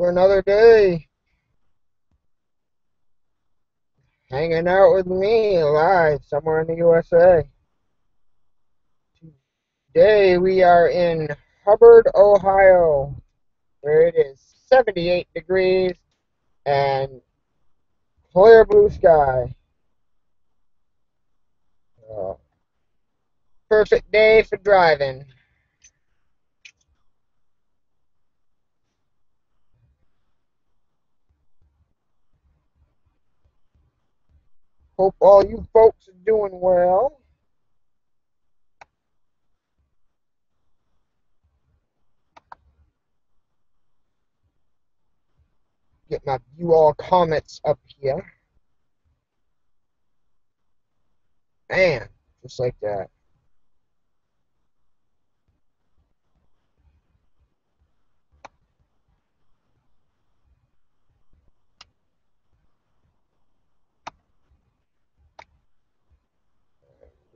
for another day. Hanging out with me live somewhere in the USA. Today we are in Hubbard, Ohio, where it is 78 degrees and clear blue sky. So, perfect day for driving. Hope all you folks are doing well. Get my view all comments up here. Man, just like that.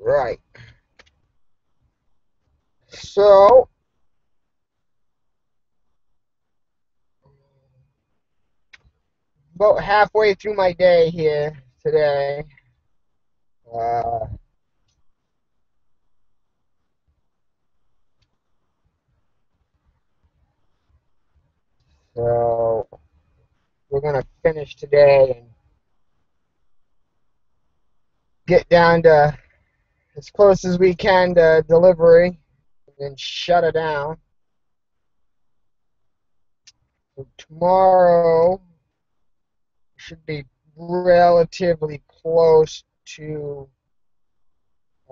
Right. So, about halfway through my day here today. Uh, so we're gonna finish today and get down to as close as we can to delivery, and then shut it down. So tomorrow should be relatively close to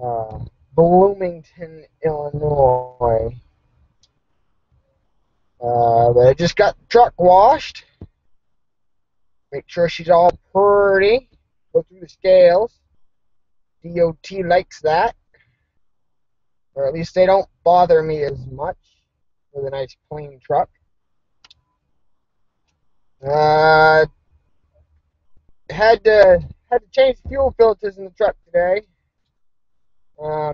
uh, Bloomington, Illinois. But I just got the truck washed. Make sure she's all pretty. Go through the scales. DOT likes that. Or at least they don't bother me as much with a nice clean truck. Uh, had to change the fuel filters in the truck today.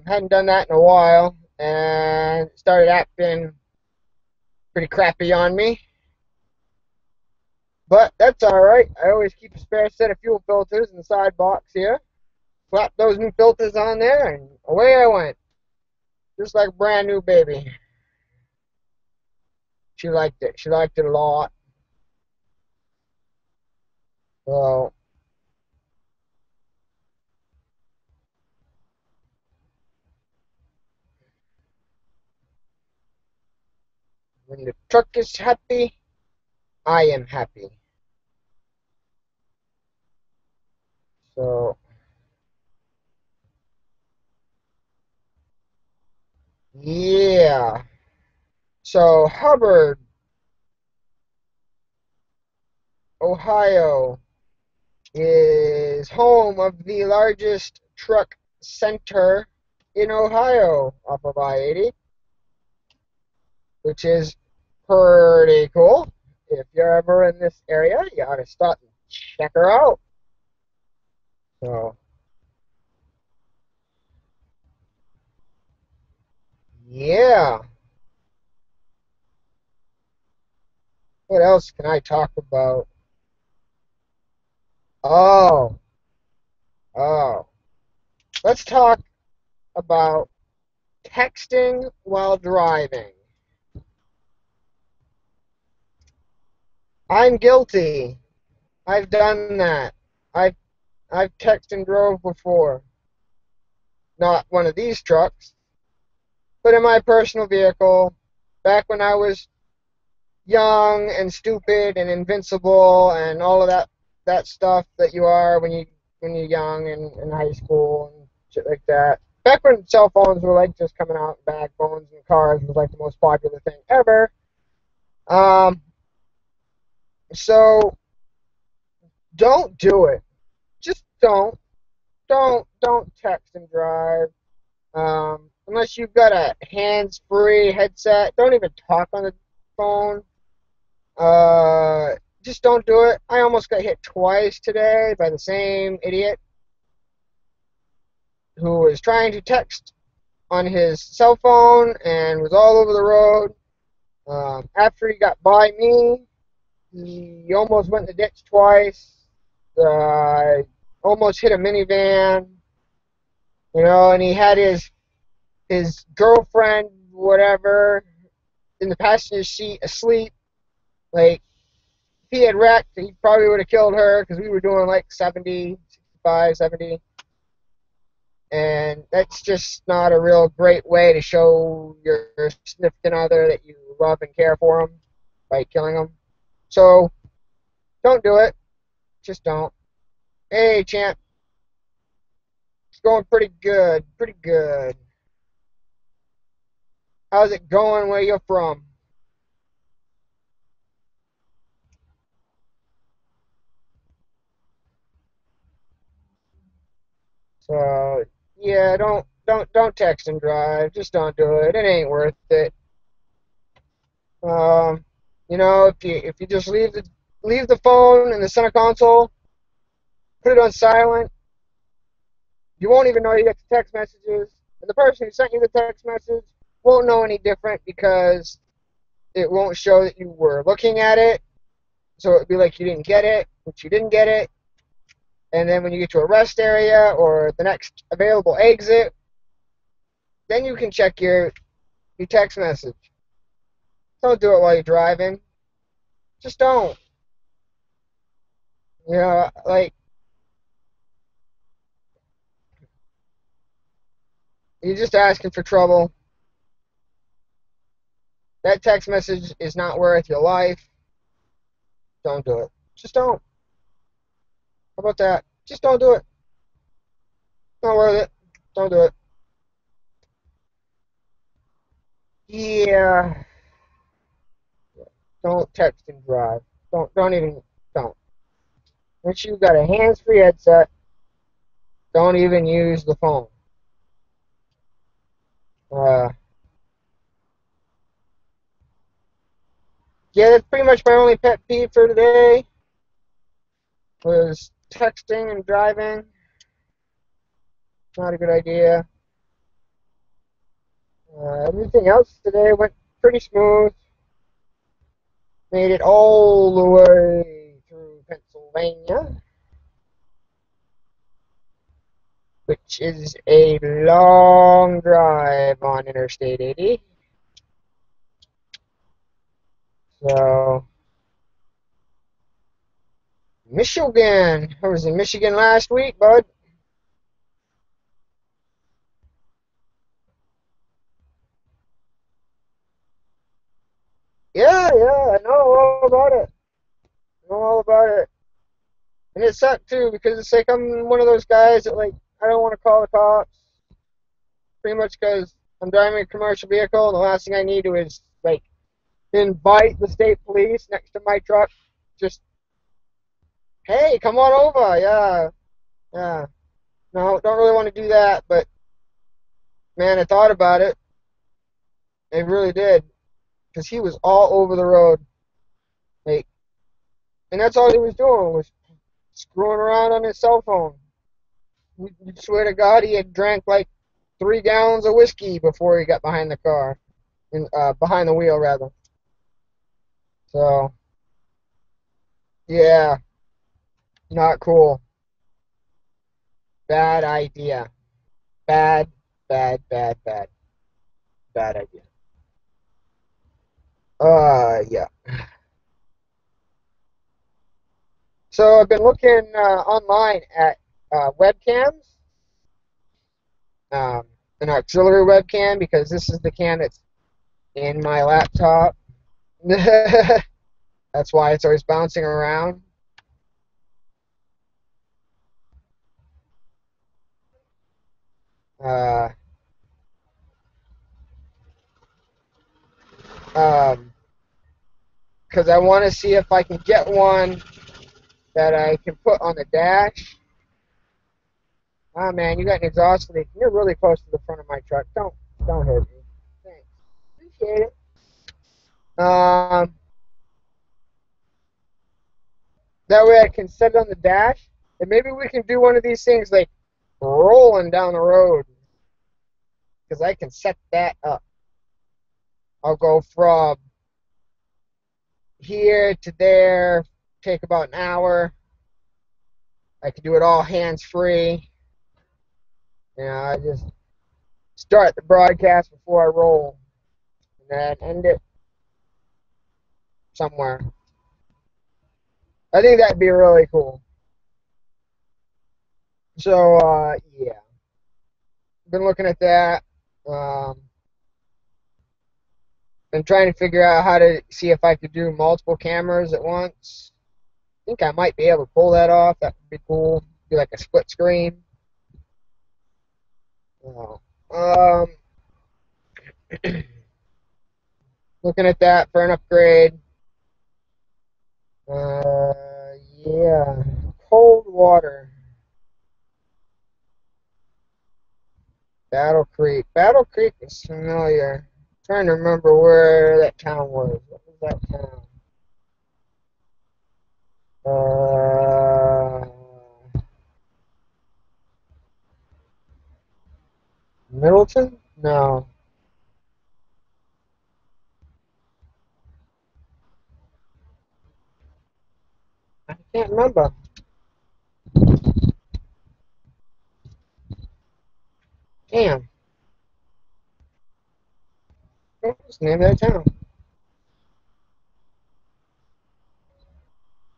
Hadn't done that in a while, and it started acting pretty crappy on me. But that's all right. I always keep a spare set of fuel filters in the side box here. Slap those new filters on there, and away I went, just like a brand new baby. She liked it. She liked it a lot. So when the truck is happy, I am happy. So yeah. So Hubbard, Ohio is home of the largest truck center in Ohio off of I-80, which is pretty cool. If you're ever in this area, you ought to stop and check her out. So, yeah. What else can I talk about? Oh, oh. Let's talk about texting while driving. I'm guilty. I've done that. I've I've texted and drove before. Not one of these trucks, but in my personal vehicle, back when I was young and stupid and invincible and all of that stuff that you are when you're young and in high school and shit like that. Back when cell phones were like just coming out, backbones and cars was like the most popular thing ever. Um, so don't do it. Just don't text and drive. Unless you've got a hands-free headset, don't even talk on the phone. Just don't do it. I almost got hit twice today by the same idiot who was trying to text on his cell phone and was all over the road. After he got by me, He almost went in the ditch twice. Almost hit a minivan. And he had his girlfriend, whatever, in the passenger seat asleep. Like, if he had wrecked, he probably would have killed her because we were doing like 70, 65, 70. And that's just not a real great way to show your significant other that you love and care for them by killing them. So don't do it. Just don't. Hey, champ. It's going pretty good. Pretty good. How's it going where you're from? So yeah, don't text and drive. Just don't do it. It ain't worth it. Um, if you just leave the phone in the center console, put it on silent, you won't even know you get the text messages. And the person who sent you the text message won't know any different because it won't show that you were looking at it. So it'd be like you didn't get it, which you didn't get it. And then when you get to a rest area or the next available exit, then you can check your text message. Don't do it while you're driving. Just don't. Like, you're just asking for trouble. That text message is not worth your life. Don't do it. Just don't. How about that? Just don't do it. Not worth it. Don't do it. Yeah. Don't text and drive. Don't even don't. Once you've got a hands-free headset, don't even use the phone. Uh, yeah, that's pretty much my only pet peeve for today was texting and driving. Not a good idea. Everything else today went pretty smooth. Made it all the way through Pennsylvania, which is a long drive on Interstate 80. So, Michigan. I was in Michigan last week, bud. Yeah, yeah, I know all about it. I know all about it. And it sucked too because it's like I'm one of those guys that like I don't want to call the cops. Pretty much because I'm driving a commercial vehicle, and the last thing I need to is like invite the state police next to my truck. Just hey, come on over. Yeah, yeah. No, don't really want to do that, but man, I thought about it. I really did because he was all over the road, like, and that's all he was doing was screwing around on his cell phone. You swear to God, he had drank like 3 gallons of whiskey before he got behind the car, and behind the wheel rather. So yeah, not cool. Bad idea. Bad, bad, bad, bad, bad idea. Yeah. So I've been looking online at webcams, um, an auxiliary webcam because this is the cam that's in my laptop. That's why it's always bouncing around. Uh, um, because I want to see if I can get one that I can put on the dash. Oh man, you got an exhaust leak. You're really close to the front of my truck. Don't hurt me. Thanks. Appreciate it. That way I can set it on the dash, and maybe we can do one of these things like rolling down the road, because I can set that up. I'll go from here to there take about an hour. I can do it all hands-free. I just start the broadcast before I roll, and then end it somewhere. I think that'd be really cool. So, yeah. Been looking at that. Been trying to figure out how to see if I could do multiple cameras at once. I think I might be able to pull that off. That would be cool. Be like a split screen. Um, looking at that for an upgrade. Yeah. Cold water. Battle Creek. Battle Creek is familiar. I'm trying to remember where that town was. What was that town? Middleton? No. I can't remember. Damn. What was the name of that town?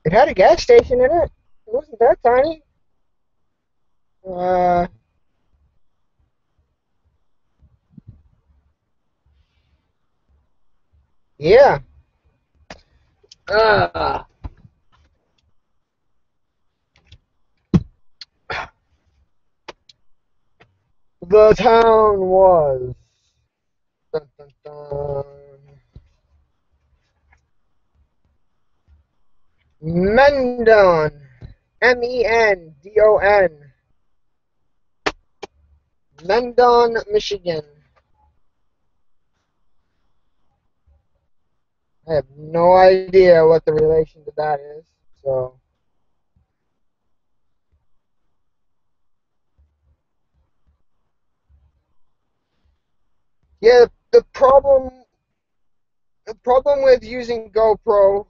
It had a gas station in it. It wasn't that tiny. Uh, yeah. Uh, the town was. Dun, dun, dun, Mendon. Mendon. Mendon, Michigan. I have no idea what the relation to that is. So, yeah, the problem with using GoPro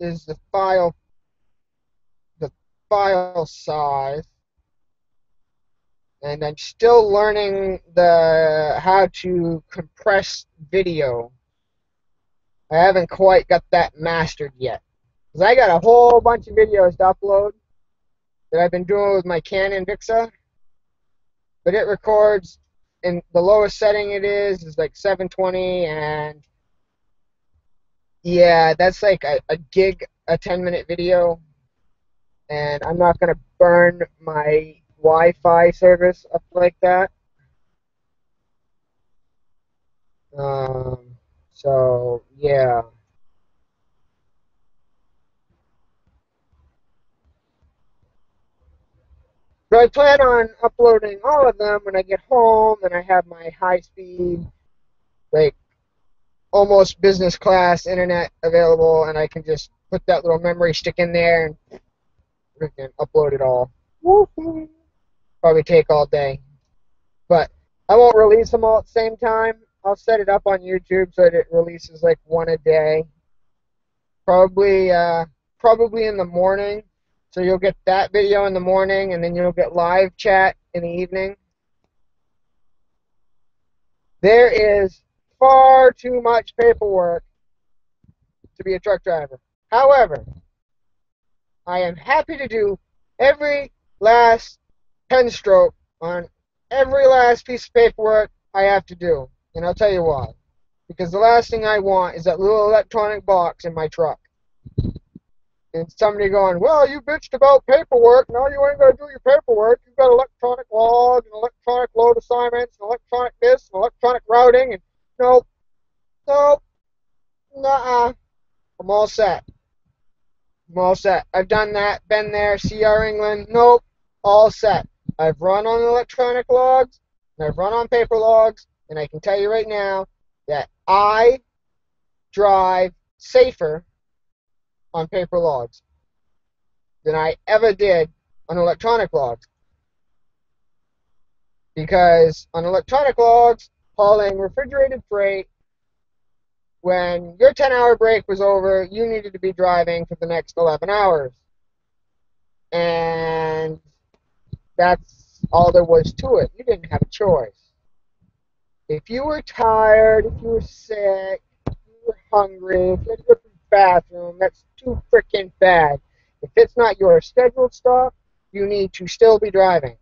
is the file size, and I'm still learning the how to compress video. I haven't quite got that mastered yet. Because I got a whole bunch of videos to upload that I've been doing with my Canon Vixa, but it records, and the lowest setting it is like 720, and yeah, that's like a gig, a 10-minute video, and I'm not going to burn my Wi-Fi service up like that. Um, so, yeah. So I plan on uploading all of them when I get home and I have my high-speed, like, almost business class internet available, and I can just put that little memory stick in there and freaking upload it all. Woo-hoo. Probably take all day. But I won't release them all at the same time. I'll set it up on YouTube so that it releases like one a day. Probably in the morning. So you'll get that video in the morning, and then you'll get live chat in the evening. There is far too much paperwork to be a truck driver. However, I am happy to do every last pen stroke on every last piece of paperwork I have to do. And I'll tell you why. Because the last thing I want is that little electronic box in my truck. And somebody going, well, you bitched about paperwork. Now you ain't going to do your paperwork. You've got electronic logs and electronic load assignments and electronic this and electronic routing. And nope, nope, nuh-uh. I'm all set. I'm all set. I've done that, been there, CR England. Nope, all set. I've run on electronic logs, and I've run on paper logs, and I can tell you right now that I drive safer on paper logs than I ever did on electronic logs. Because on electronic logs, hauling refrigerated freight, when your 10-hour break was over, you needed to be driving for the next 11 hours. And that's all there was to it. You didn't have a choice. If you were tired, if you were sick, if you were hungry, if you had to go to the bathroom, that's too freaking bad. If it's not your scheduled stuff, you need to still be driving.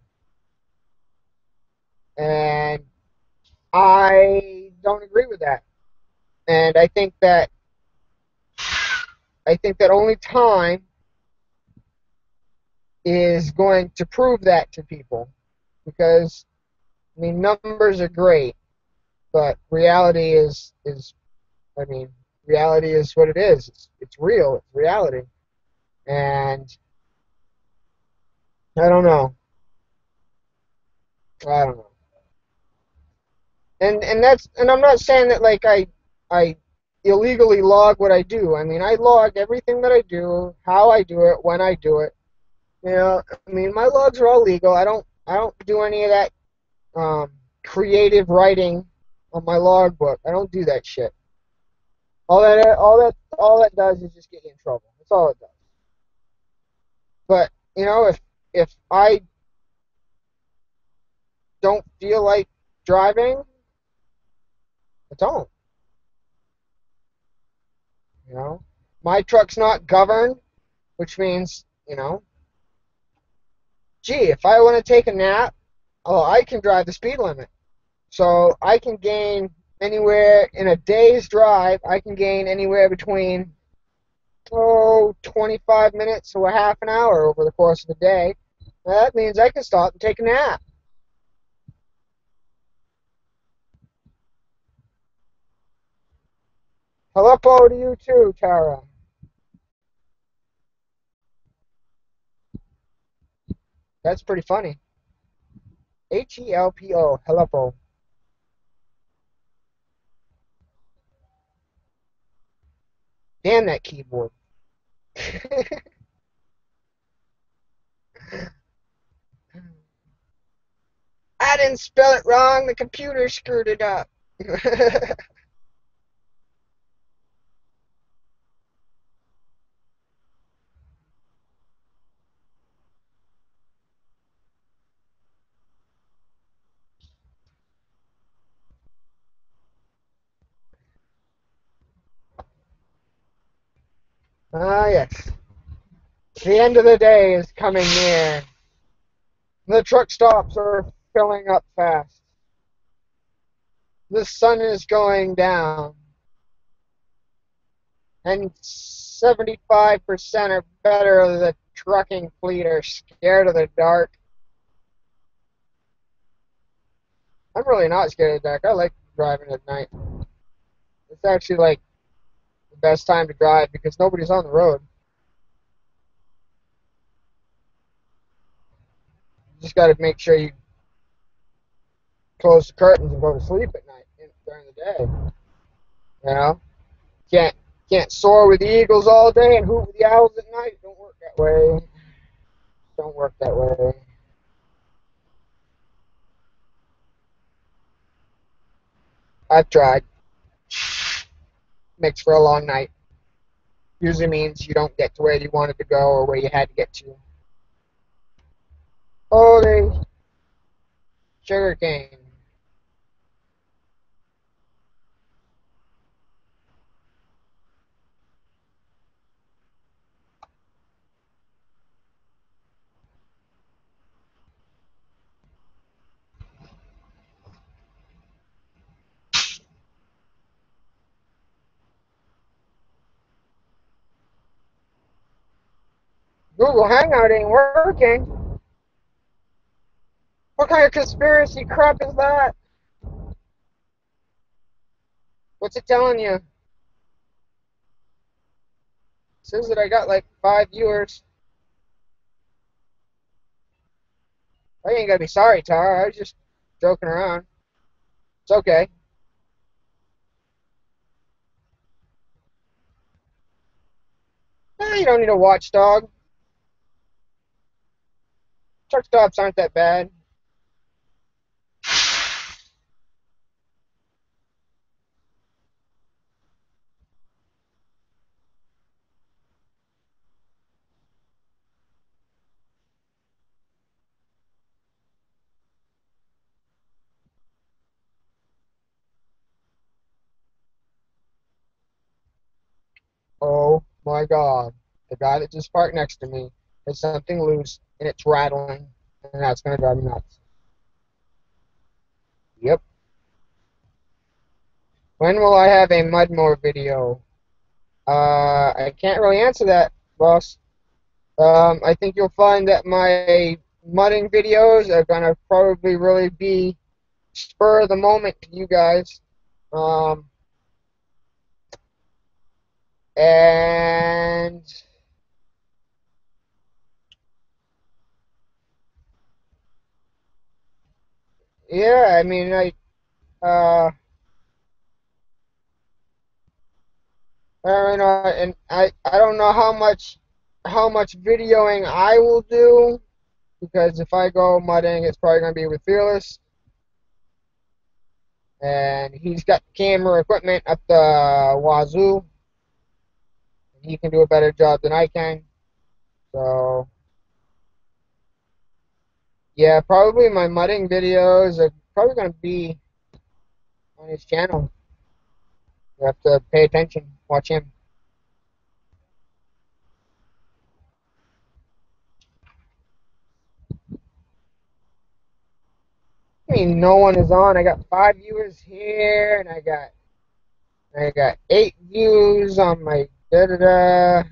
And I don't agree with that. And I think that only time is going to prove that to people. Because I mean numbers are great, but reality is what it is. It's real, it's reality. And I don't know. I don't know. And I'm not saying that like I illegally log what I do. I mean, I log everything that I do, how I do it, when I do it. I mean, my logs are all legal. I don't do any of that creative writing on my logbook. I don't do that shit. All that does is just get you in trouble. That's all it does. But if I don't feel like driving, I don't. You know, my truck's not governed, which means gee, if I want to take a nap, oh, I can drive the speed limit. So I can gain anywhere in a day's drive. I can gain anywhere between 25 minutes to a half an hour over the course of the day. That means I can stop and take a nap. Hello to you too, Tara. That's pretty funny. Helpo. Hello. Damn that keyboard. I didn't spell it wrong. The computer screwed it up. Ah, yes. The end of the day is coming near. The truck stops are filling up fast. The sun is going down. And 75% or better of the trucking fleet are scared of the dark. I'm really not scared of the dark. I like driving at night. It's actually like the best time to drive because nobody's on the road. You just got to make sure you close the curtains and go to sleep at night during the day. You know, can't can't soar with the eagles all day and hoot with the owls at night. Don't work that way. Don't work that way. I've tried. Makes for a long night. Usually means you don't get to where you wanted to go or where you had to get to. Holy sugar cane. Google Hangout ain't working. What kind of conspiracy crap is that? What's it telling you? It says that I got like 5 viewers. I ain't gotta be sorry, Tara. I was just joking around. It's okay. You don't need a watchdog. Truck stops aren't that bad. Oh my God. The guy that just parked next to me has something loose and it's rattling, and that's going to drive me nuts. Yep. When will I have a Mudmore video? I can't really answer that, boss. I think you'll find that my mudding videos are going to probably really be spur of the moment to you guys. Um, and yeah, I mean, I don't know, and I don't know how much videoing I will do, because if I go mudding, it's probably going to be with Fearless, and he's got camera equipment up the wazoo, and he can do a better job than I can. So yeah, probably my mudding videos are probably going to be on his channel. You have to pay attention, watch him. I mean, no one is on. I got 5 viewers here, and I got 8 views on my da da da.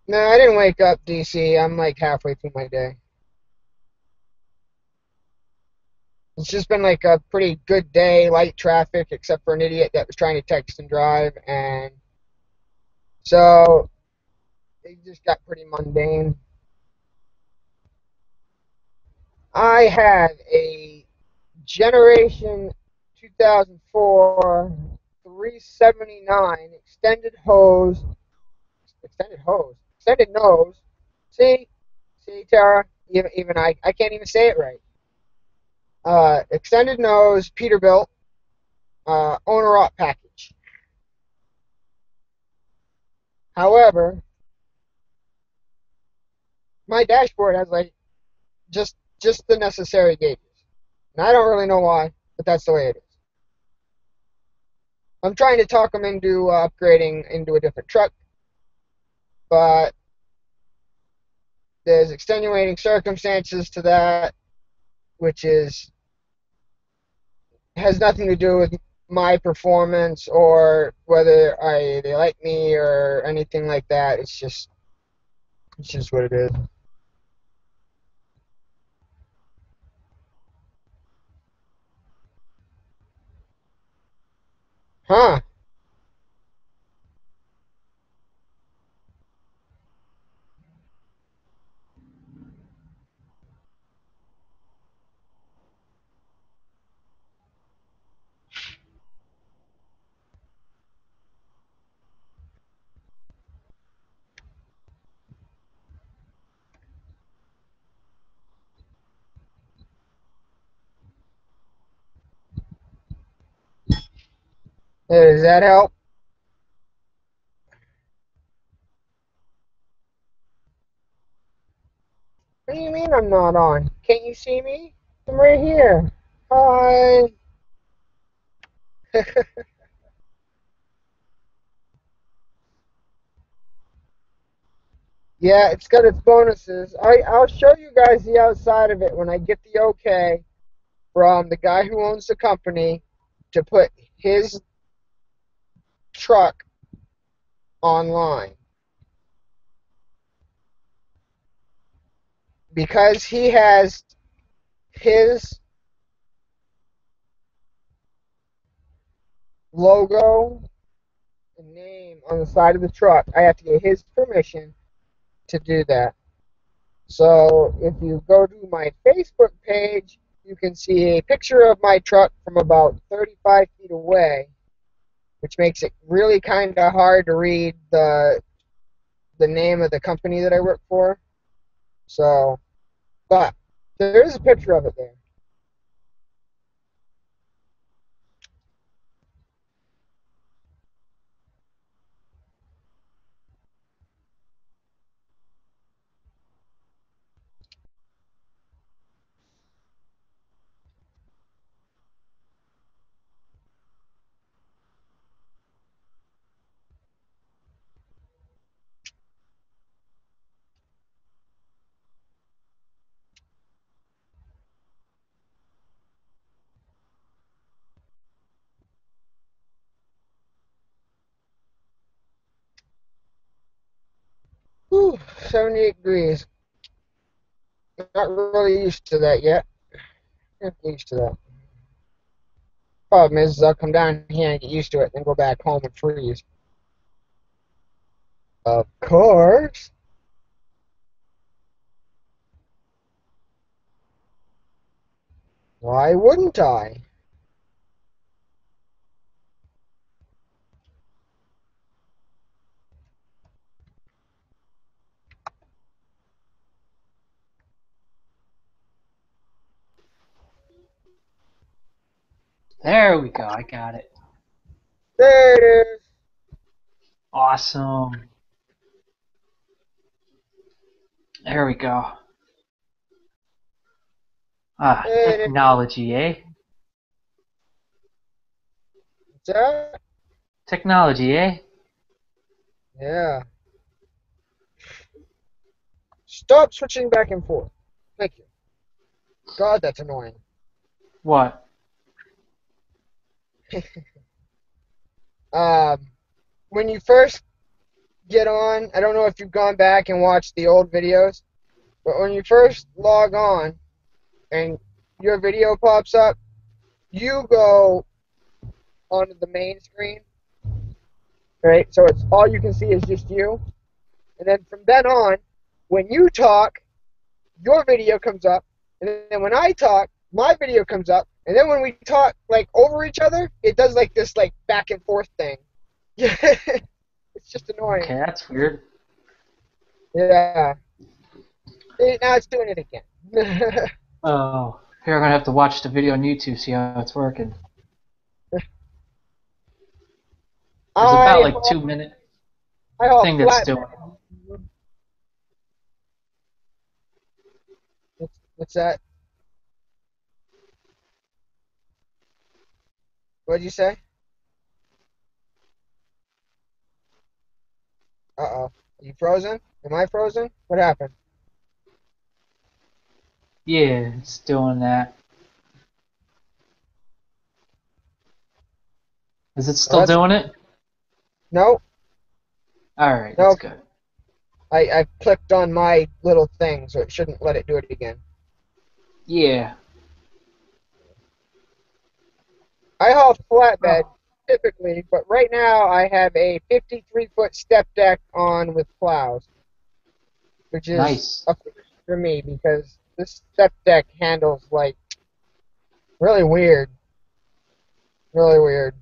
No, I didn't wake up, DC. I'm like halfway through my day. It's just been like a pretty good day, light traffic, except for an idiot that was trying to text and drive, and so it just got pretty mundane. I had a Generation 2004 379 extended nose. See, Tara, even I can't even say it right. Extended nose Peterbilt, owner op package. However, my dashboard has like just the necessary gauges, and I don't really know why, but that's the way it is. I'm trying to talk them into upgrading into a different truck, but there's extenuating circumstances to that, which is has nothing to do with my performance or whether they like me or anything like that. It's just what it is. Huh? Hey, does that help? What do you mean I'm not on? Can't you see me? I'm right here. Hi. Yeah, it's got its bonuses. I'll show you guys the outside of it when I get the okay from the guy who owns the company to put his truck online, because he has his logo and name on the side of the truck. I have to get his permission to do that. So if you go to my Facebook page, you can see a picture of my truck from about 35 feet away, which makes it really kind of hard to read the name of the company that I work for. So, but There is a picture of it there. Whew, 78 degrees. Not really used to that yet. Not used to that. Problem is, I'll come down here and get used to it, then go back home and freeze. Of course. Why wouldn't I? There we go. I got it. There it is. Awesome. There we go. Ah, There it is. technology, eh? What's that? Technology, eh? Yeah. Stop switching back and forth. Thank you. God, that's annoying. What? Um, when you first get on, I don't know if you've gone back and watched the old videos, but when you first log on and your video pops up, you go onto the main screen, right? So it's all you can see is just you. And then from then on, when you talk, your video comes up, and then when I talk, my video comes up, and then when we talk like over each other, it does like this like back and forth thing. Yeah, it's just annoying. Okay, that's weird. Yeah, now it's doing it again. Oh, here I'm gonna have to watch the video on YouTube, see how it's working. There's about I like haul, 2 minute I haul thing that's doing. flatbed. What's that? What'd you say? Uh-oh. Are you frozen? Am I frozen? What happened? Yeah, it's doing that. Is it Oh, still that's doing it? no, Alright, that's no. good. I clicked on my little thing, so it shouldn't let it do it again. Yeah. I haul flatbed Oh, typically, but right now I have a 53-foot step deck on with plows, which is nice. a first for me because this step deck handles like really weird, really weird.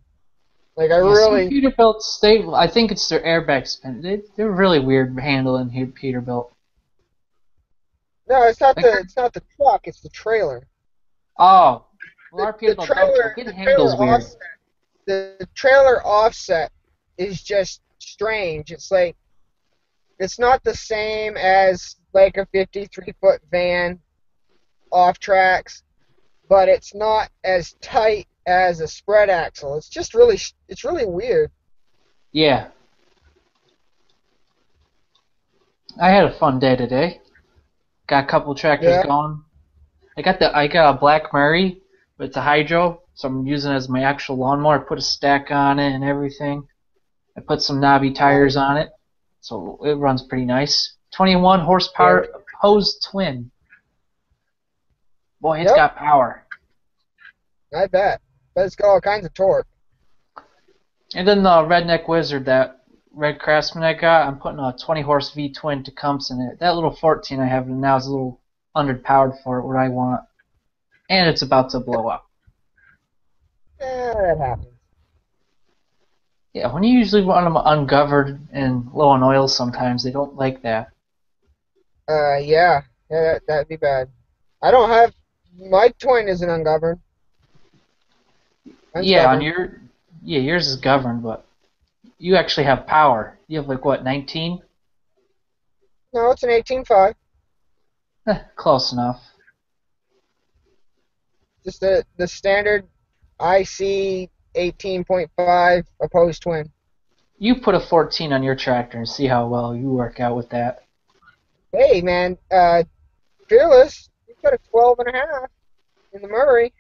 Like I Yeah, some really Peterbilts, I think it's their airbag spin. They're really weird handling here, Peterbilt. no, Like, it's not the truck, it's the trailer. oh, well, The our Peterbilt dump truck, it the trailer handles weird. offset the trailer offset is just strange. It's like it's not the same as like a 53-foot van off tracks, but it's not as tight as a spread axle. It's just really it's really weird. Yeah, I had a fun day today. Got a couple tractors Yeah. going. I got a Black Murray with the hydro, so I'm using it as my actual lawnmower. I put a stack on it and everything. I put some knobby tires on it, so it runs pretty nice. 21 Yeah. horsepower opposed twin. Boy, it's Yep. got power. I bet. But it's got all kinds of torque. And then the Redneck Wizard, that Red Craftsman I got, I'm putting a 20 horse V twin Tecumseh in it. That little 14 I have now is a little underpowered for what I want, and it's about to blow up. That happens. Yeah, when you usually want them ungoverned and low on oil, sometimes they don't like that. Yeah. Yeah, that'd be bad. I don't have my twin isn't ungoverned. Mine's Yeah, on governed. your yeah, yours is governed, but you actually have power. You have like what, 19? No, it's an 18.5. Close enough. Just the standard IC 18.5 opposed twin. You put a 14 on your tractor and see how well you work out with that. Hey man, Fearless, you got a 12.5 in the Murray.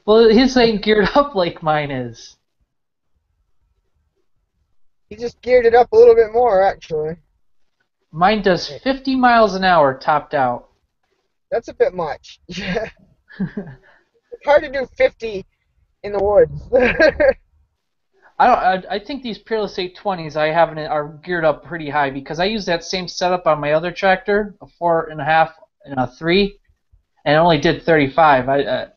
Well, his ain't geared up like mine is. He just geared it up a little bit more actually. Mine does 50 miles an hour topped out. That's a bit much. Yeah, it's hard to do 50 in the woods. I think these Peerless 820s I have are geared up pretty high because I use that same setup on my other tractor, a 4.5 and a 3, and it only did 35.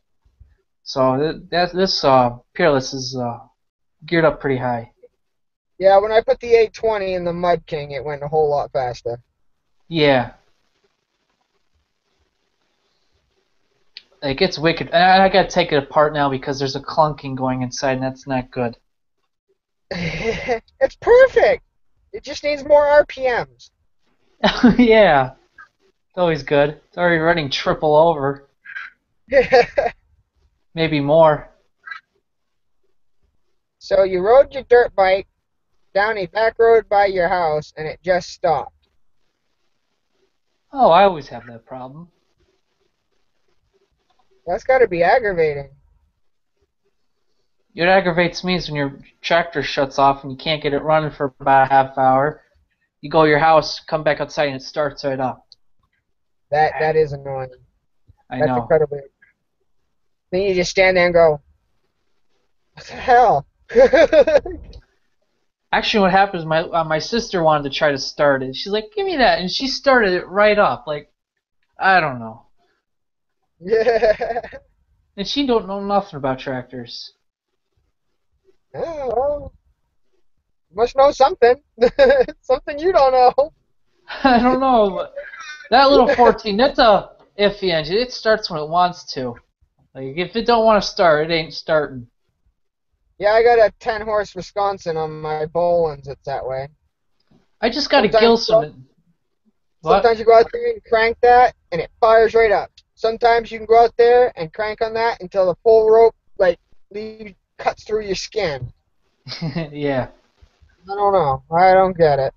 So this Peerless is geared up pretty high. Yeah, when I put the 820 in the Mud King, it went a whole lot faster. Yeah, like it's wicked. And I gotta take it apart now because there's a clunking going inside, and that's not good. It's perfect. It just needs more RPMs. Yeah, it's always good. It's already running triple over, maybe more. So you rode your dirt bike down a back road by your house, and it just stopped. Oh, I always have that problem. That's got to be aggravating. What aggravates me is when your tractor shuts off and you can't get it running for about a half hour. You go to your house, come back outside, and it starts right up. That is annoying. I That's know. incredibly. Then you just stand there and go, "What the hell?" Actually, what happened is my sister wanted to try to start it. She's like, "Give me that," and she started it right up. Like, I don't know. Yeah. And she don't know nothing about tractors. Oh, well, you must know something. Something you don't know. I don't know, but that little 14, that's a iffy engine. It starts when it wants to. Like, if it don't want to start, it ain't starting. Yeah, I got a 10 horse Wisconsin on my Bolins. It's that way. I just got a Sometimes Gilson. What? Sometimes you go out there and crank that, and it fires right up. Sometimes you can go out there and crank on that until the full rope like cuts through your skin. Yeah. I don't know. I don't get it.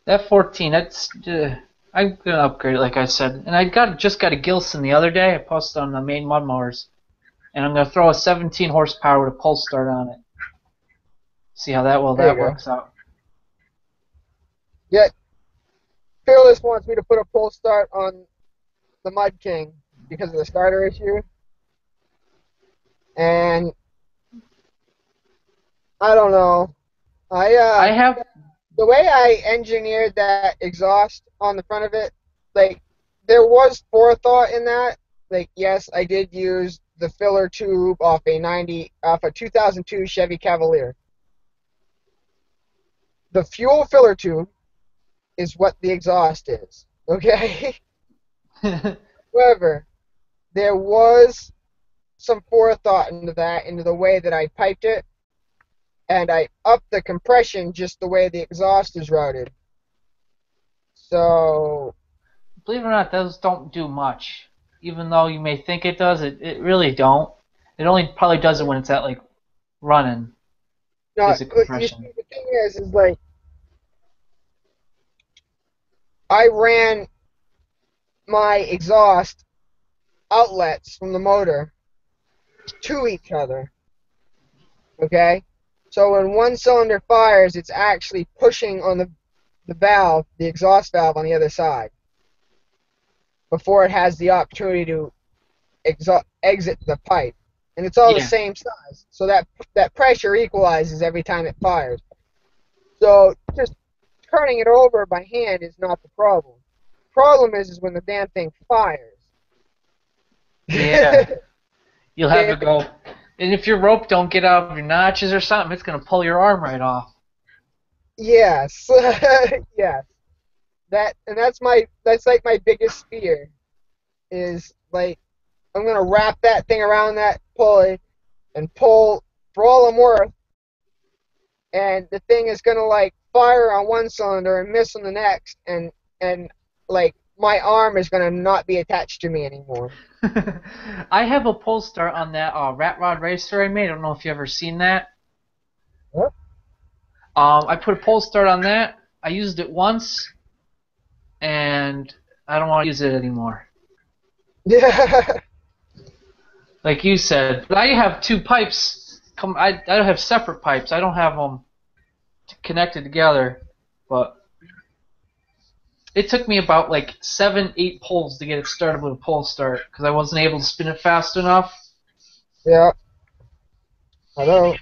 That 14, that's I'm gonna upgrade it, like I said. And I just got a Gilson the other day. I posted on the main mud mowers, and I'm gonna throw a 17 horsepower with a pull start on it. See how There you that go. works out. Yet Fearless wants me to put a pull start on the Mud King because of the starter issue, and I don't know. I I have The way I engineered that exhaust on the front of it, like there was forethought in that. Like yes, I did use the filler tube off a 2002 Chevy Cavalier. The fuel filler tube is what the exhaust is. Okay. However, there was some forethought into that, into the way that I piped it, and I upped the compression just the way the exhaust is routed. So believe it or not, those don't do much. Even though you may think it does, it really don't. It only probably does it when it's at like running. no, Gives it you compression. see, the thing is like I ran my exhaust outlets from the motor to each other. Okay, so when one cylinder fires, it's actually pushing on the valve, the exhaust valve on the other side, before it has the opportunity to exit the pipe. And it's all the Yeah. same size, so that pressure equalizes every time it fires. So just turning it over by hand is not the problem. The problem is when the damn thing fires. Yeah. You'll have to If go. And if your rope don't get out of your notches or something, it's gonna pull your arm right off. Yes, yes. that's like my biggest fear is like I'm gonna wrap that thing around that pulley and pull for all I'm worth, and the thing is gonna like fire on one cylinder and miss on the next, and like my arm is gonna not be attached to me anymore. I have a pull start on that rat rod racer I made. I don't know if you ever seen that. What? I put a pull start on that. I used it once, and I don't want to use it anymore. Yeah. Like you said, but I have two pipes. I have separate pipes. I don't have them connected together. But it took me about like 7, 8 pulls to get it started with a pull start because I wasn't able to spin it fast enough. Yeah. Hello.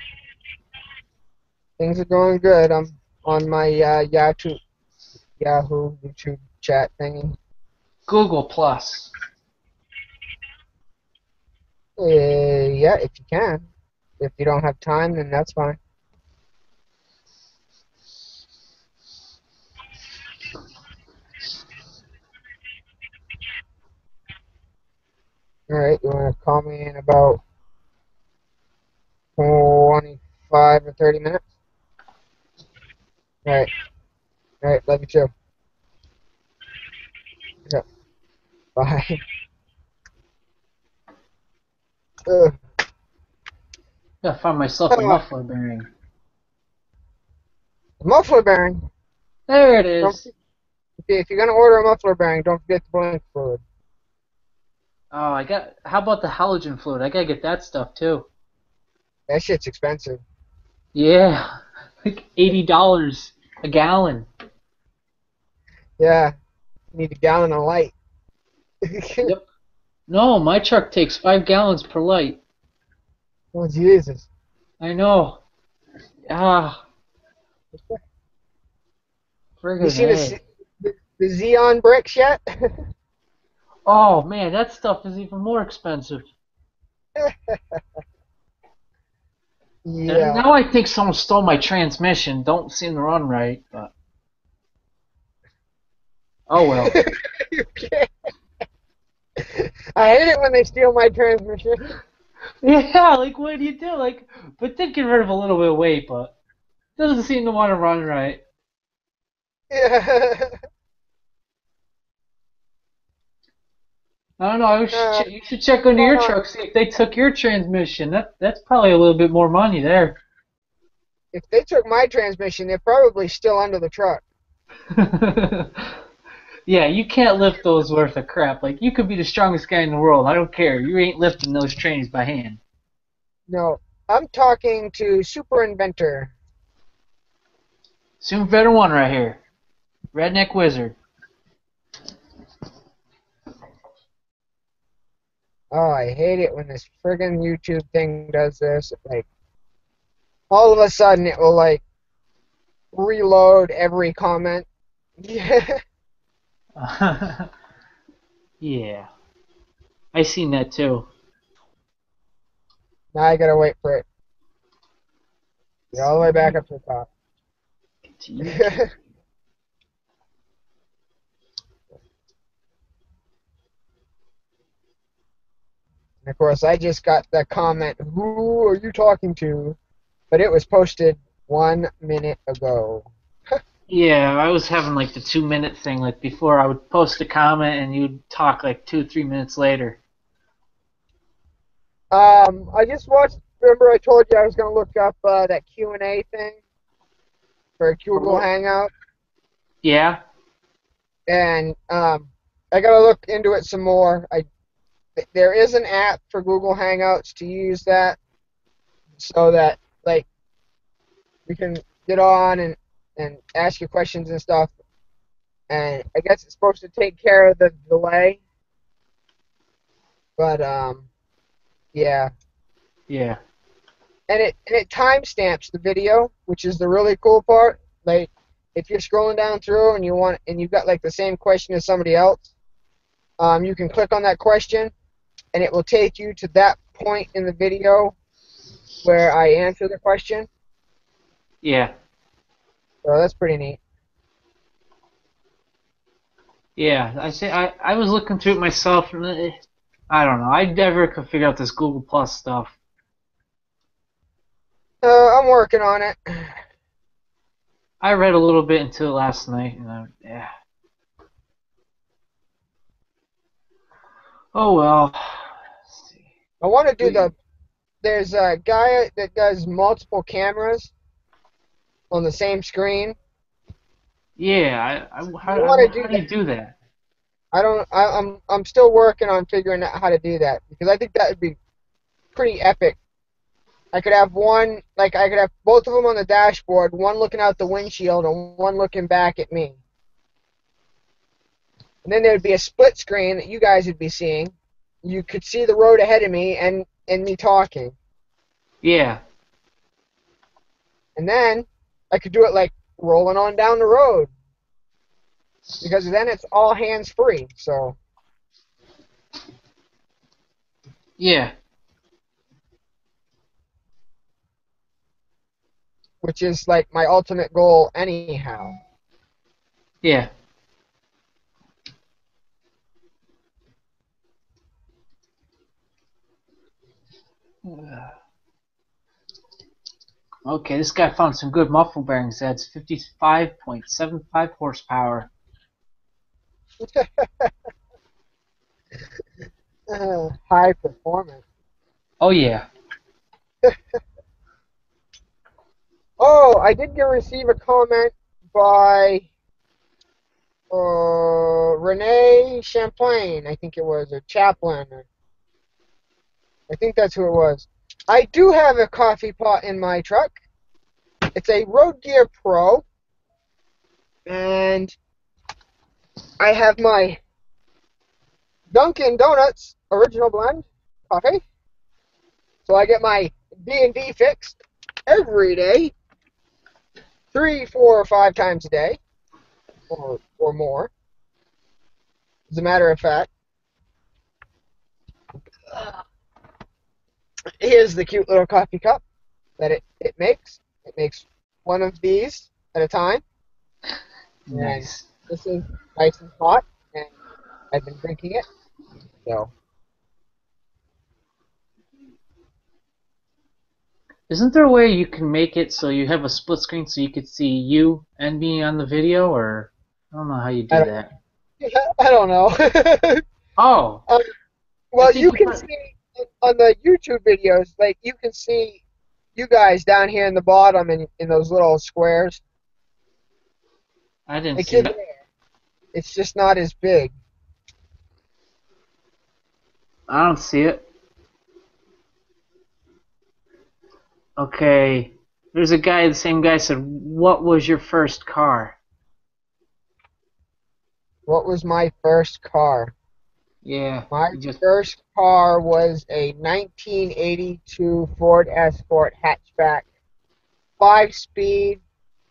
Things are going good. I'm on my Yahoo YouTube chat thingy. Google Plus. Yeah, if you can. If you don't have time, then that's fine. All right, you want to call me in about 25 or 30 minutes? All right. All right. Love you too. Yeah. Bye. Ugh. I found myself a Oh, muffler bearing. muffler bearing. There it Don't is. if you're gonna order a muffler bearing, don't forget the blink fluid. Oh, I got. How about the halogen fluid? I gotta get that stuff too. That shit's expensive. Yeah, like $80 a gallon. Yeah. You need a gallon of light. Yep. No, my truck takes 5 gallons per light. Oh Jesus. I know. Ah, You friggin' seen A. the Xeon bricks yet? Oh man, that stuff is even more expensive. And Yeah. now I think someone stole my transmission. Don't seem to run right, but oh well. You can't. I hate it when they steal my transmission. Yeah, like what do you do? Like, but did get rid of a little bit of weight, but doesn't seem to want to run right. Yeah. I don't know. Uh, You should check under your hold on. truck, see if they took your transmission. That's probably a little bit more money there. If they took my transmission, they're probably still under the truck. Yeah, you can't lift those worth of crap. Like you could be the strongest guy in the world. I don't care. You ain't lifting those trains by hand. No, I'm talking to Super Inventor. Super Veteran One right here. Redneck Wizard. Oh, I hate it when this friggin' YouTube thing does this. Like, all of a sudden, it will like reload every comment. Yeah. Yeah, I seen that too. Now I gotta wait for it. Get all the way back up to the top. To YouTube. And of course, I just got the comment, "Who are you talking to?" But it was posted 1 minute ago. Yeah, I was having like the 2 minute thing. Like before, I would post a comment and you'd talk like 2, 3 minutes later. I just watched. Remember, I told you I was gonna look up that Q&A thing for For Google what? Hangout, Yeah. and I gotta look into it some more. There is an app for Google Hangouts to use that, so that like we can get on and ask you questions and stuff. And I guess it's supposed to take care of the delay, but yeah, Yeah. and it timestamps the video, which is the really cool part. Like if you're scrolling down through and you've got like the same question as somebody else, you can click on that question and it will take you to that point in the video where I answer the question. Yeah. So that's pretty neat. Yeah, I was looking through it myself, and I don't know. I never could figure out this Google Plus stuff. I'm working on it. I read a little bit into it last night, and yeah. Oh well. Let's see. I want to do We, there's a guy that does multiple cameras on the same screen. yeah. I want to How do do that. you do that? I don't. I'm still working on figuring out how to do that because I think that would be pretty epic. I could have one, like I could have both of them on the dashboard, one looking out the windshield and one looking back at me. And then there'd be a split screen that you guys would be seeing. You could see the road ahead of me and me talking. Yeah, And then I could do it like rolling on down the road because then it's all hands free. So, yeah, which is like my ultimate goal anyhow. yeah. Okay, this guy found some good muffle bearings. That's 55.75 horsepower. High performance. Oh yeah. Oh, I did receive a comment by Renee Champlain, I think it was, or Chaplin. I think that's who it was. I do have a coffee pot in my truck. It's a Road Gear Pro, and I have my Dunkin' Donuts original blend coffee. So I get my D&D fixed every day, 3, 4, or 5 times a day, or more. As a matter of fact, here's the cute little coffee cup that it makes. It makes one of these at a time, and Nice. this is nice and hot, and I've been drinking it. So Isn't there a way you can make it so you have a split screen so you could see you and me on the video, or I don't know how you I do don't, that. I don't know. Oh, um, I well, think you you can put. see on the YouTube videos, like you can see you guys down here in the bottom in those little squares. I didn't Like see you're it. there. It's just not as big. I don't see it. Okay. There's a guy. The same guy said, "What was your first car?" What was my first car? Yeah. My You just first car was a 1982 Ford Escort hatchback, 5-speed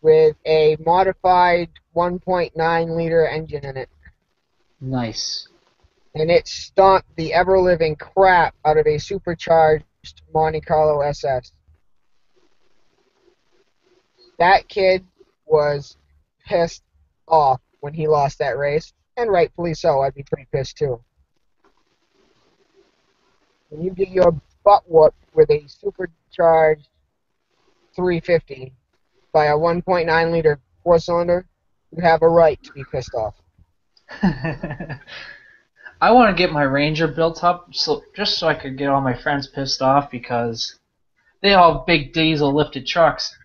with a modified 1.9-liter engine in it. nice. And it stomped the ever-living crap out of a supercharged Monte Carlo SS. That kid was pissed off when he lost that race, and rightfully so. I'd be pretty pissed too. When you get your butt whooped with a supercharged 350 by a 1.9-liter four-cylinder, you have a right to be pissed off. I want to get my Ranger built up so just so I could get all my friends pissed off because they all have big diesel lifted trucks.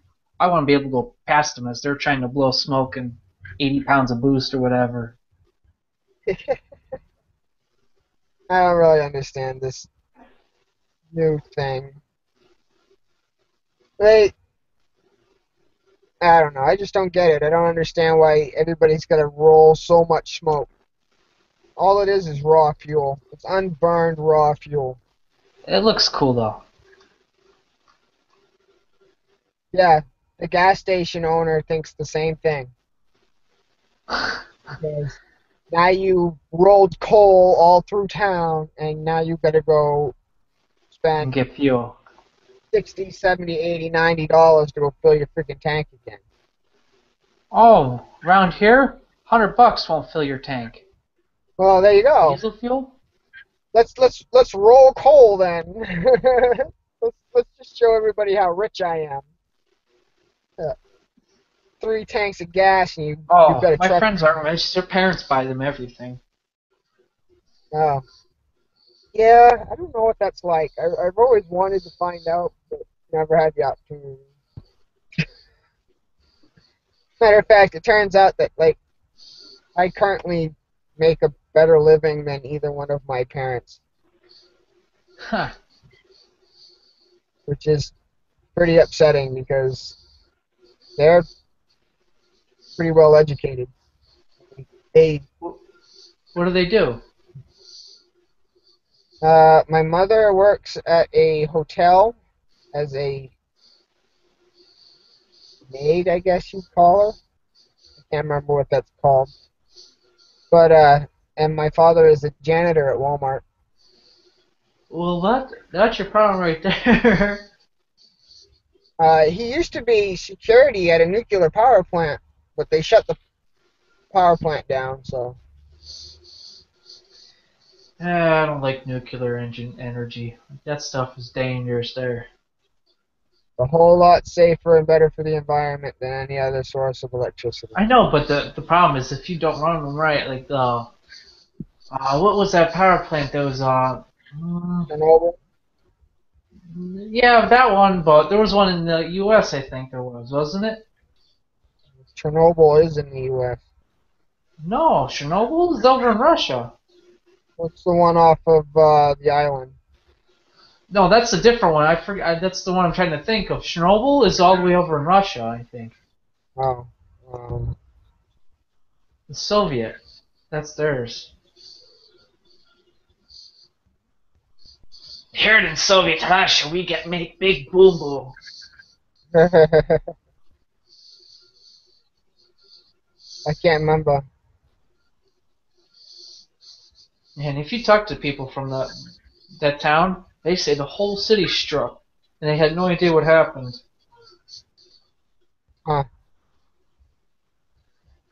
I want to be able to go past them as they're trying to blow smoke and 80 pounds of boost or whatever. I don't really understand this new thing. They, I don't know. I just don't get it. I don't understand why everybody's got to roll so much smoke. All it is raw fuel. It's unburned raw fuel. It looks cool though. Yeah, the gas station owner thinks the same thing. Because now you rolled coal all through town, and now you got to go And spend get fuel. 60, 70, 80, $90 to go fill your freaking tank again. Oh, around here, $100 won't fill your tank. Well, there you go. Diesel fuel? Let's roll coal then. Let's just show everybody how rich I am. Uh, 3 tanks of gas and you've Oh, got a my truck. friends aren't rich. Their parents buy them everything. Oh, yeah, I don't know what that's like. I've always wanted to find out, but never had the opportunity. Matter of fact, it turns out that like I currently make a better living than either one of my parents, Huh. which is pretty upsetting because they're pretty well educated. They, What do they do? my mother works at a hotel as a maid, I guess you'd call her. I can't remember what that's called. But and my father is a janitor at Walmart. Well, that's your problem right there. He used to be security at a nuclear power plant, but they shut the power plant down, so I don't like nuclear engine energy. That stuff is dangerous there. a whole lot safer and better for the environment than any other source of electricity. I know, but the problem is if you don't run them right, like the what was that power plant that was mm, Chernobyl, yeah, that one, but there was one in the U.S. I think there was, wasn't it? Chernobyl is in the U.S. No, Chernobyl is over in Russia. What's the one off of the island? No, that's a different one. I forget. That's the one I'm trying to think of. Chernobyl is all the way over in Russia, I think. Oh, The Soviet. That's theirs. Here in Soviet Russia, we make big boom boom. I can't remember. And if you talk to people from that town, they say the whole city struck, and they had no idea what happened. Huh.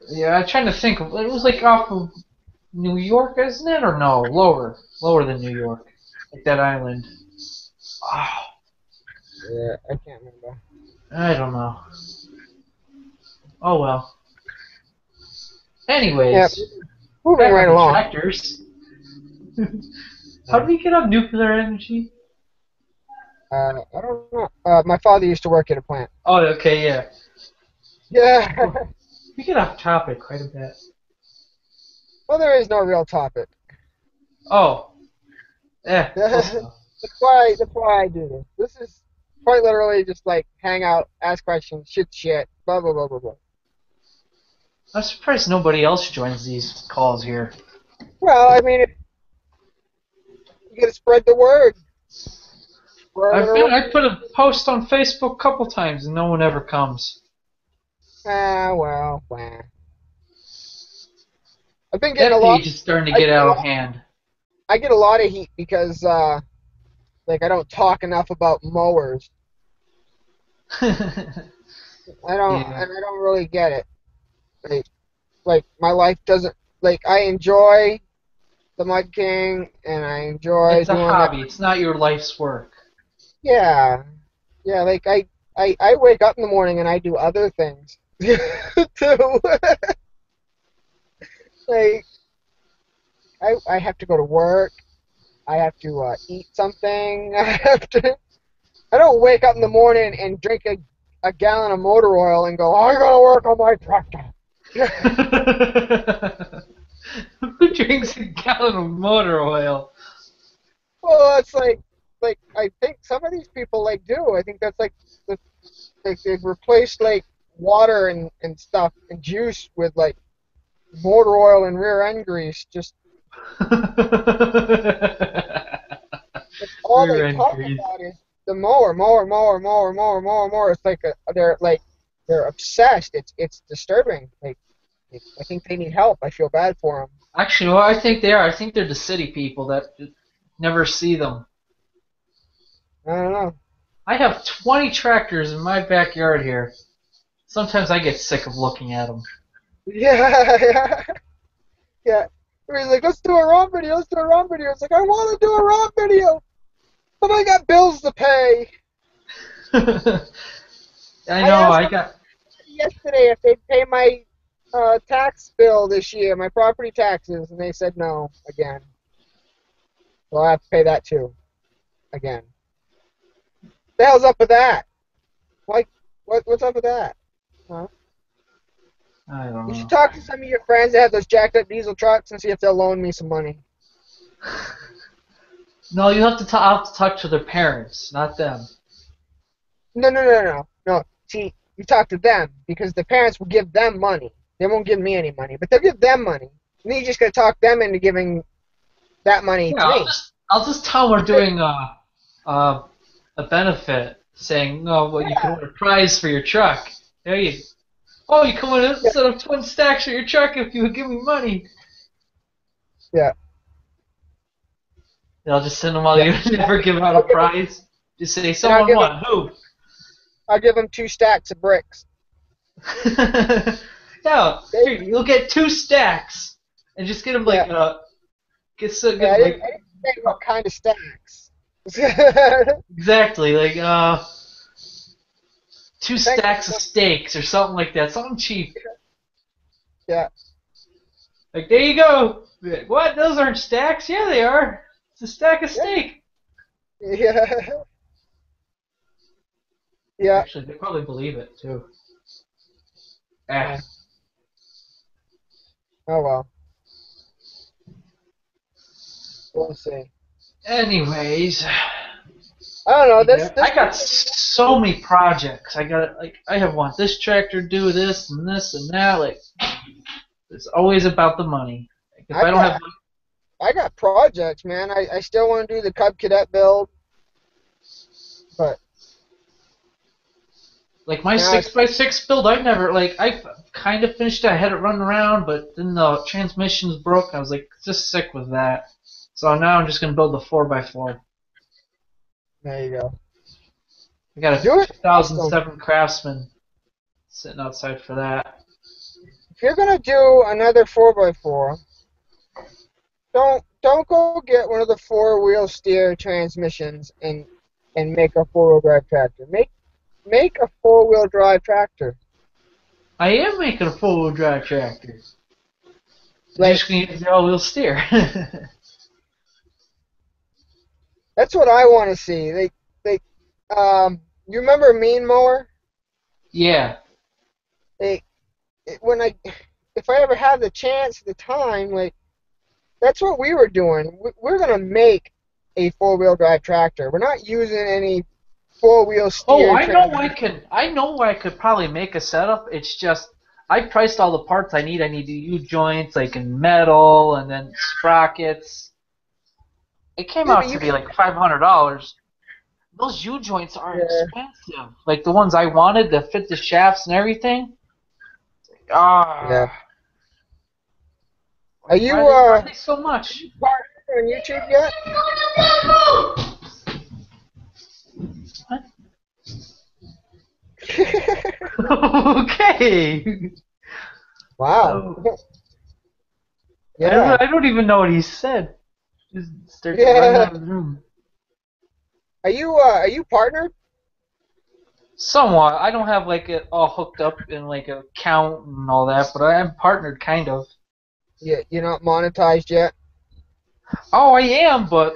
Yeah, I'm trying to think of. It was like off of New York, isn't it, or no? Lower than New York, like that island. Oh, Yeah, I can't remember. I don't know. Oh well. Yeah, Anyways, moving back on right the along. tractors. How Yeah. do we get on nuclear energy? I don't know. My father used to work at a plant. Oh, okay, yeah. Yeah. We get off topic quite a bit. Well, there is no real topic. Oh, close That's enough. why I do this. This is quite literally just like hang out, ask questions, shoot shit, blah blah blah blah blah. I'm surprised nobody else joins these calls here. Well, I mean, if you gotta spread the word, spread it around. I put a post on Facebook a couple times and no one ever comes. Ah, well, well. I've been getting a That lot. page is starting to I get get a out of lot. hand. I get a lot of heat because like I don't talk enough about mowers. Yeah. I don't really get it. Like, like my life doesn't like I enjoy the Mud King and I enjoy It's a doing that. hobby. It's not your life's work. Yeah, yeah. Like I wake up in the morning and I do other things too. Like I have to go to work. I have to eat something. I have to. I don't wake up in the morning and drink a gallon of motor oil and go, I gotta work on my tractor. Who drinks a gallon of motor oil? Well, it's like I think some of these people like do. I think that's the, like they've replaced like water and stuff and juice with like motor oil and rear end grease. Just that's all they Rear end talk grease. about is the mower, mower, mower, mower, mower, mower, mower. It's like they're obsessed. It's disturbing. Like I think they need help. I feel bad for them. Actually, well, I think they are. I think they're the city people that never see them. I don't know. I have 20 tractors in my backyard here. Sometimes I get sick of looking at them. Yeah, yeah, yeah. He's like, let's do a ROM video, let's do a ROM video. It's like, I want to do a ROM video, but I got bills to pay. I I know. asked I them got. yesterday if they'd pay my tax bill this year, my property taxes, and they said no again. So I have to pay that too, again. The hell's up with that? Like, what's up with that? Huh? I don't You should know. talk to some of your friends that have those jacked up diesel trucks and see if they'll loan me some money. No, you have to. I'll have to talk to their parents, not them. No. See, you talk to them because the parents will give them money. They won't give me any money, but they'll give them money. And then you just gotta talk them into giving that money Yeah, to me. I'll just tell them we're doing a a benefit, saying no, well you can win a prize for your truck. There you. Oh, you can win a Yeah, set of twin stacks for your truck if you give me money. yeah, And I'll just send them all. yeah. You never give out a I'll give them, prize. Just say and I'll someone give them, won. Who? I'll give them 2 stacks of bricks. Yeah, They, here you'll get 2 stacks, and just get them yeah, like get yeah. them like I didn't say what kind of stacks. exactly like two Thanks. stacks of steaks or something like that, something cheap. Yeah, Like there you go. Like, what? Those aren't stacks? Yeah, they are. It's a stack of yeah, steak. yeah, yeah. Actually, they probably believe it too. Ah. Yeah. Oh well, we'll see. Anyways, I don't know. This yeah, this I got weekend, so many projects. I got like I have want this tractor to do this and that. Like it's always about the money. Like, if I I don't have got I got projects, man. I still want to do the Cub Cadet build, but like my now six it's by six build, I never like I kind of finished it. I had it running around, but then the transmissions broke. I was like just sick with that. So now I'm just gonna build the 4x4. there you go. I got a Do it custom. 2007 Craftsman sitting outside for that. If you're gonna do another 4x4, don't go get one of the 4-wheel steer transmissions and make a 4-wheel drive tractor. Make a 4-wheel drive tractor. I am making a 4-wheel drive tractor. You're Like just gonna use the all-wheel steer. that's what I want to see. You remember Mean Mower? Yeah. Like when if I ever have the chance, the time, like that's what we were doing. We're gonna make a 4-wheel drive tractor. We're not using any 4-wheel Oh, steer I know I transmission. can. I know I could probably make a setup. It's just I priced all the parts I need. I need the U joints, like in metal, and then sprockets. It came Yeah, but out you to be can. like $500. Those U joints are Yeah, expensive. Like the ones I wanted to fit the shafts and everything. yeah. Ah, Are like you why are they so much? partner on YouTube yet? What? Okay. Wow. Oh, Yeah. I don't even know what he said. Just starts running Yeah. out of the room. Are you partnered? Somewhat. I don't have like it all hooked up in like a account and all that, but I am partnered kind of. Yeah, you're not monetized yet. Oh, I am, but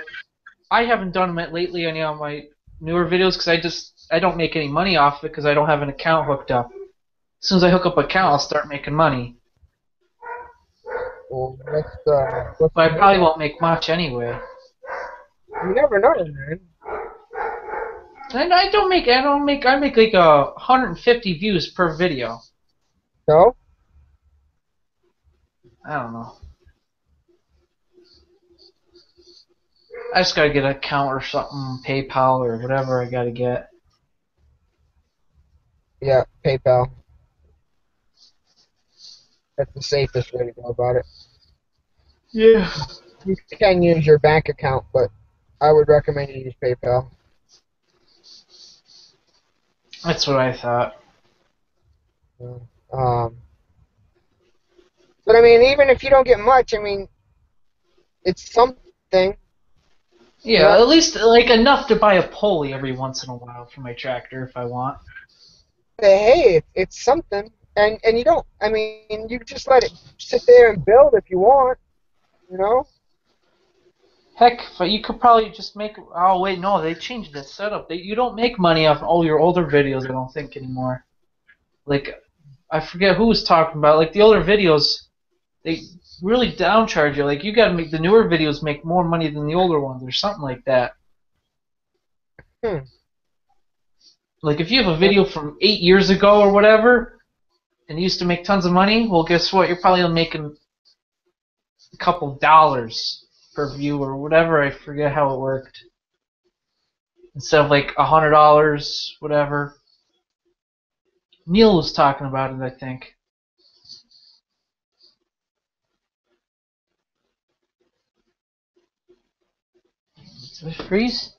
I haven't done it lately any of my newer videos because I don't make any money off it because I don't have an account hooked up. As soon as I hook up an account, I'll start making money. Well, what's But the I probably minimum? won't make much anyway. You never know, man. And I make like 150 views per video. So, I don't know. I just gotta get an account or something, PayPal or whatever I gotta get. yeah, PayPal. That's the safest way to go about it. Yeah. You can use your bank account, but I would recommend you use PayPal. That's what I thought. Um, but I mean, even if you don't get much, I mean, It's something, you Yeah, know. at least like enough to buy a pulley every once in a while for my tractor if I want. But hey, it's something, and you don't. I mean, you just let it sit there and build if you want, you know. Heck, but you could probably just make. Oh wait, no, they changed the setup. You don't make money off all your older videos. I don't think anymore. Like I forget who was talking about. Like the older videos, they really downcharge you. Like you gotta make the newer videos make more money than the older ones, or something like that. Hmm. Like if you have a video from 8 years ago or whatever, and you used to make tons of money, well, guess what? You're probably making a couple dollars per view or whatever. I forget how it worked. Instead of like $100, whatever. Neil was talking about it, I think. Did it freeze?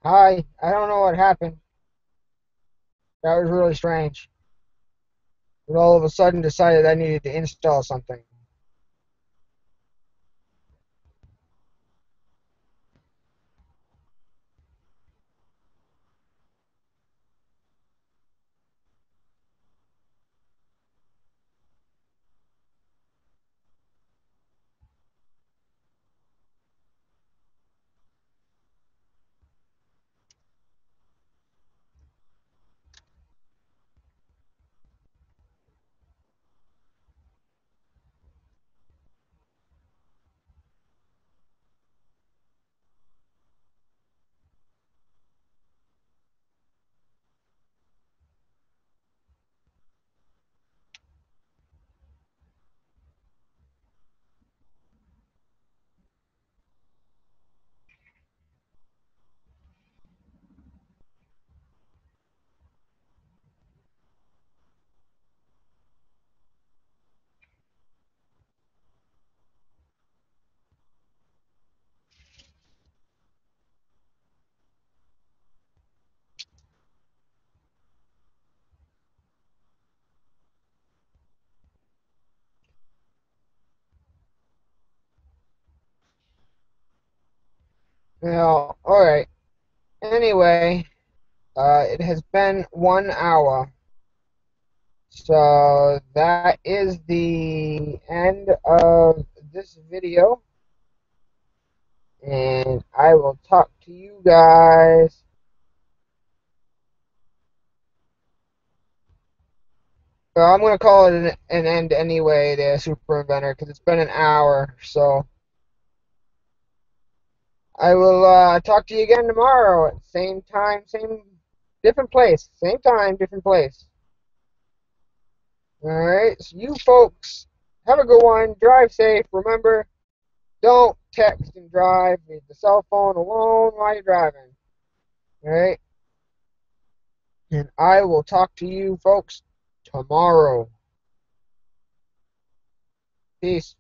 Hi, I don't know what happened. That was really strange. It all of a sudden decided I needed to install something. Well, all right. Anyway, it has been 1 hour. So that is the end of this video, and I will talk to you guys Well, I'm going to call it an end anyway, the Super Inventor, because it's been an hour. So I will talk to you again tomorrow at same time, same different place, same time, different place. All right, so you folks have a good one. Drive safe. Remember, don't text and drive. Leave the cell phone alone while you're driving. All right, and I will talk to you folks tomorrow. Peace.